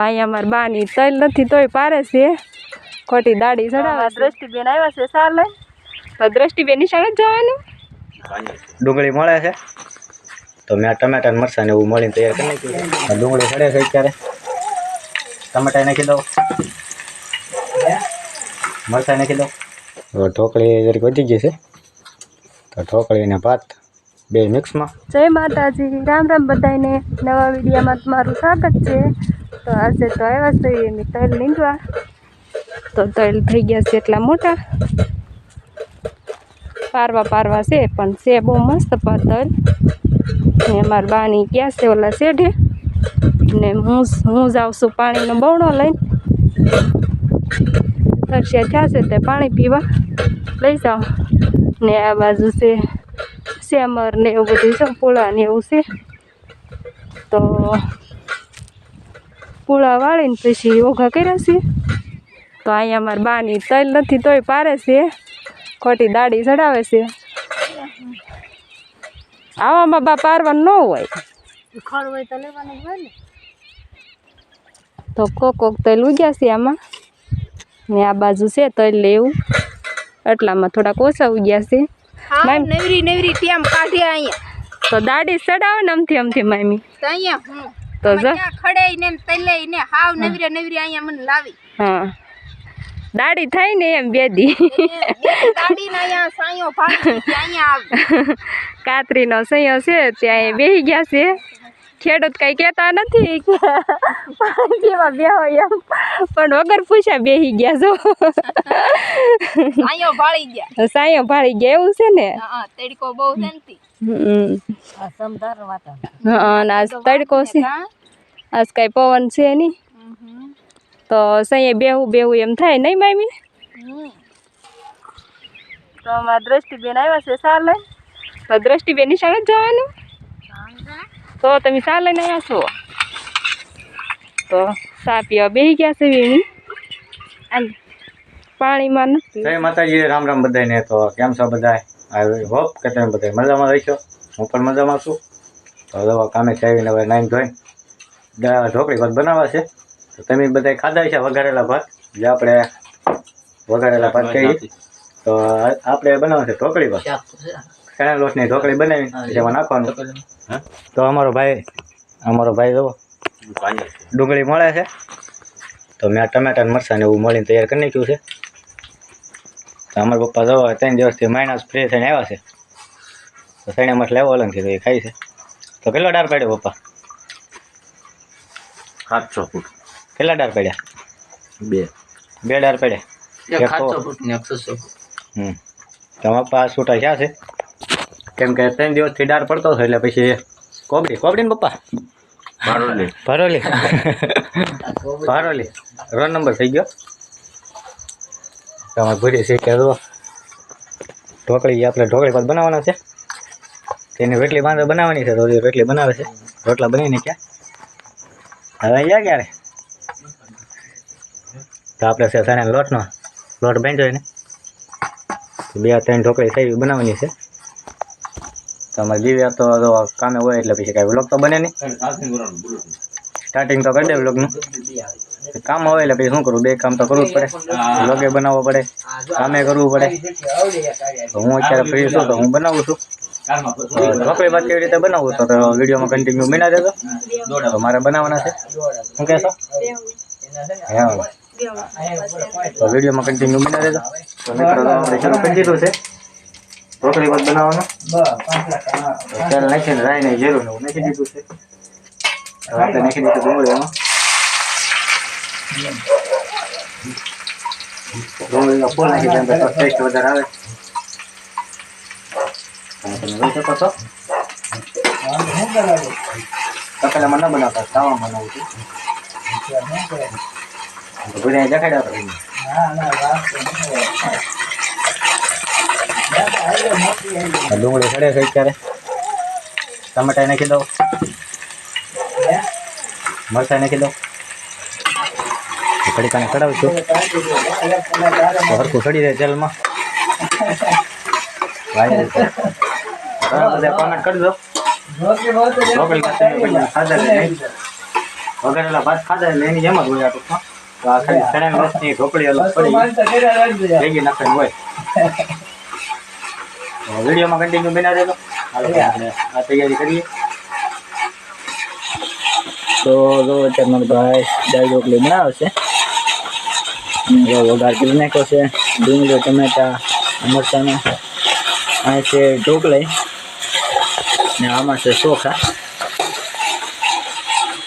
અહીંયા અમારા બાની તલ નથી તોય પારે છે ખોટી દાડી ચડાવે. દ્રષ્ટિબેન આવ્યા છે સાર લઈ. તો દ્રષ્ટિબેન નિશાળે જવાનું. ડુંગળી મળે છે તો મેં ટમેટા ને મરચાં ને એવું મળીને તૈયાર કરી નાખ્યું. ડુંગળી સડે છે અત્યારે. ટમેટા નાખી દો, મરચાં નાખી દો. ઢોકળી જરીક વધી ગઈ છે તો ઢોકળી અને ભાત બે મિક્સમાં. જય માતાજી, રામ રામ બધાને. નવા વિડીયોમાં તમારું સ્વાગત છે. તો આજે તો આવ્યા છે એમ તલ નીંદવા. તો તલ થઈ ગયા છે એટલા મોટા, પારવા છે પણ છે બહુ મસ્ત તલ. ને અમારા બાની ક્યાં છે ઓલા શેઢે ને હું જાઉં છું પાણીનો બવડો લઈને. તરસ્યા થયા છે તે પાણી પીવા લઈ જાઉં. ને આ બાજુ છે સેમર ને એવું બધું છે, પૂળા ને એવું છે. તો પૂળા વાળીને પછી ઓઘા કર્યા છે. તો અહીંયા અમારા બાની તલ નથી તોય પારે છે ખોટી દાડી ચડાવે છે. આવામાં બા પારવાનું ન હોય તો લેવાનું હોય ને. તો કોક તલ ઉગ્યા છે આમાં ને આ બાજુ છે તલ લેવું એટલામાં થોડાક ઓછા ઉગ્યા છે. નવરી ટેમ કાઢ્યા અહીંયા તો દાડી ચડાવે ને અમથી મામી તો અહીંયા તો જો ખડે ને તલે ને હાવ નવરી અહીંયા મને લાવી. હા દાડી થાય ને એમ બેદી દાડી ના અહીંયા સાયો ભાગી અહીંયા આવી. કાતરીનો સૈયો છે ત્યાં બેહી ગયા છે. ખેડૂત કઈ કહેતા નથી પાણી પીવા બેહો એમ, પણ વગર પૂછ્યા બેહી ગયા છો. સાયો ભાળી ગયા, સાયો ભાળી ગયા એવું છે ને. હા તડકો બહુ શાંતિ. હા આજ તડકો છે, આજ કઈ પવન છે નહીં તો સૈયે બેહું એમ થાય નહીં મામી. તો અમારા દ્રષ્ટિબેન આવ્યા છે સાર લઈ. તો દ્રષ્ટિબેન નિશાળે જવાનું. તો તમે સા લઈને આવ્યા છો તો સા પીવા બેસી ગયા છે વીણી પાણીમાં નથી. જય માતાજી, રામ રામ બધાને. તો કેમ છો બધા? આઈ હોપ કે તમે બધા મજામાં રહેશો. હું પણ મજામાં છું. તો દવા કામે આવીને હવે નાઈને ધોઈને ઢોકળી ભાત બનાવવા છે. તો તમે બધા ખાધા છે વઘારેલા ભાત, જે આપણે વઘારેલા ભાત કહીએ. તો આપણે બનાવવાનું છે ઢોકળી ભાત. ચણા લોટની ઢોકળી બનાવી જેમાં નાખવાનું. તો અમારો ભાઈ જુઓ ડુંગળી મળે છે તો મેં ટમેટા ને મરચાં ને એવું મળીને તૈયાર કરી નાખ્યું છે. તો અમારા પપ્પા જવો 3 દિવસથી માઇનસ ફ્રી થઈને આવ્યા છે. તો સૈણા મઠ લેવો અલગથી તો એ ખાઈ છે. તો કેટલો ડાર પાડ્યો પપ્પા? 700 ફૂટ. કેટલા ડાર પાડ્યા? 2 ડાર પાડ્યા. 700 ફૂટ ને 100 ફૂટ. તો પપ્પા છૂટા થયા છે કેમ કે 3 દિવસથી ડાર પડતો હતો એટલે પછી કોબડી ને પપ્પા ભરોલી રોડ નંબર થઈ ગયો. તમારે ભૂરી શીખે તો ઢોકળી આપણે ઢોકળી ભાત બનાવવાના છે. તેની રોટલી બાંધે બનાવવાની છે. રોટલી બનાવે છે, રોટલા બનીને ક્યાં હવે ગયા ક્યારે. તો આપણે છે સાણા લોટ બાંધ્યો ને 2-3 ઢોકળી થઈ બનાવવાની છે. તમારે જીવ્યા તો કામે હોય એટલે પછી કાંઈ વ્લોગ તો બને નહીં. સ્ટાર્ટિંગ તો કરી દે વ્લોગનું. કામ હોય એટલે પછી શું કરવું, 2 કામ તો કરવું જ પડે. વ્લોગે બનાવવો પડે, કામે કરવું પડે. તો હું અત્યારે ફ્રી છું તો હું બનાવું છું. ઢોકળી ભાત કેવી રીતે બનાવું તો વિડીયોમાં કન્ટિન્યુ બના દેજો. તો મારે બનાવવાના છે. શું કહેશો? હા તો વિડીયોમાં કન્ટિન્યુ બના દેજો. તો મિત્રો આપણે ચાલુ કરી દીધું છે ઢોકળી ભાત બનાવવાનું. તેલ નાખીને રાઈ ને જીરું ને નાખી દીધું છે. આપણે નાખી દીધું ડુંગળી એમાં. ડુંગળીનો ફૂલ નાખી દે તો ટેસ્ટ વધારે આવે. તમે જોઈ શકો છો તપેલામાં ન બનાવતા, તાવામાં બનાવું છું. ભૂરી દેખાડ્યા આપણે. ડુંગળી સડે છે અત્યારે. ટમેટા નાખી દો, મરચાં નાખી દો. કડીકાને ચડાવું છું તો હરખું સડી જાય તેલમાં. બધા કોમેન્ટ કરજો. ઢોકળી ખાધા વઘારેલા ભાત ખાધા એટલે એની જેમ જ હોય આ ટૂંકમાં. તો આ ખાલી ચણાની રસની ઢોકળી અલગ પડી ભેગી નાખવાની હોય. તો વિડીયોમાં કન્ટિન્યુ બના રહેલો. હાલો આપણે આ તૈયારી કરીએ. તો જો અત્યારે મારો ભાઈ દાળ ઢોકળી બનાવે છે. જો વઘાર કરી નાખ્યો છે, ડુંગળી, ટમેટા, મરચાંનો. આ છે ઢોકળી ને આમાં છે ચોખા.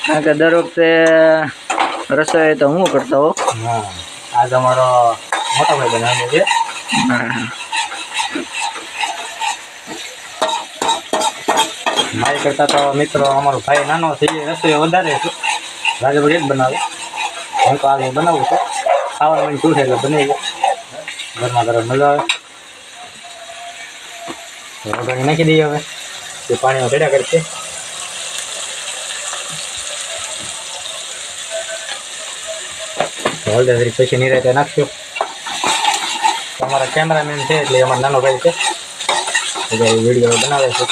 કારણ કે દર વખતે રસોઈ તો હું કરતો હોઉં. હા, આ તમારો મોટા ભાઈ બનાવ્યો છે. મારી કરતા તો મિત્રો અમારો ભાઈ નાનો છે, એ રસોઈ વધારે છે. રાજભાઈ જ બનાવે. હું તો આજે બનાવું છું. ખાવાનું મને શું છે એટલે બની જાય. ઘરમાં ઘરે મજા આવે. વઘારી નાખી દઈએ હવે. તે પાણીમાં ભેડા કરશે. હળદર જરીક પછી નિરાતે નાખશું. અમારા કેમેરામેન છે એટલે અમારો નાનો ભાઈ છે, એટલે વિડીયો બનાવે છે.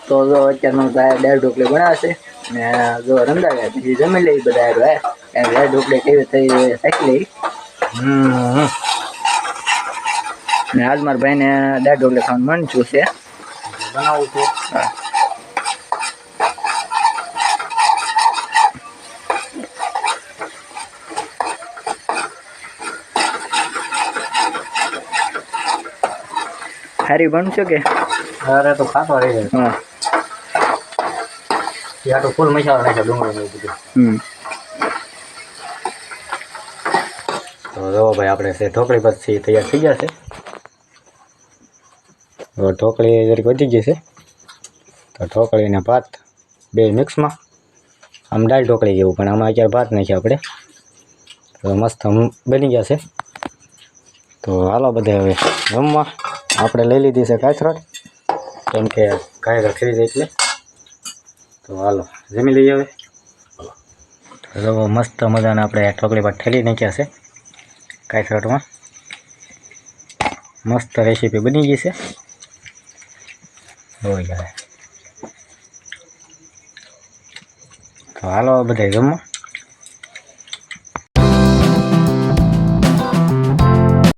તો જો અત્યારમાં ભાઈ દાળ ઢોકળી બનાવે છે ને જો રંધાવ્યા પછી જમી લઈ બધા ભાઈ. દાળ ઢોકળી કેવી થઈ શીખી લઈ. ને આજ મારા ભાઈને દાળ ઢોકળી ખાવાનું મન છું છે. બનાવું છું. હા. હારી બનશો કે? અરે તો ખાતો રહી જાય. હા. ત્યાં તો ફૂલ મસાલો નાખ્યો, ડુંગળી ને બધું. તો જો ભાઈ આપણે છે ઢોકળી પછી તૈયાર થઈ ગયા છે. હવે ઢોકળી જરીક વધી ગઈ છે, તો ઢોકળી ને ભાત બે મિક્સમાં. આમ દાળ ઢોકળી જેવું, પણ આમાં અત્યારે ભાત નાખ્યા આપણે. તો મસ્ત બની ગયા છે. તો હાલો બધા હવે જમવા. આપણે લઈ લીધી છે કાથરોટ, કેમ કે ગાય રખડી જાય એટલે. તો હાલો જમી લઈએ હવે. તો મસ્ત મજાના આપણે ઢોકળી પર ઠેલી નાખ્યા છે કાથરોટમાં. મસ્ત રેસીપી બની ગઈ છે. હોય જાય. તો હાલો બધા જમવા.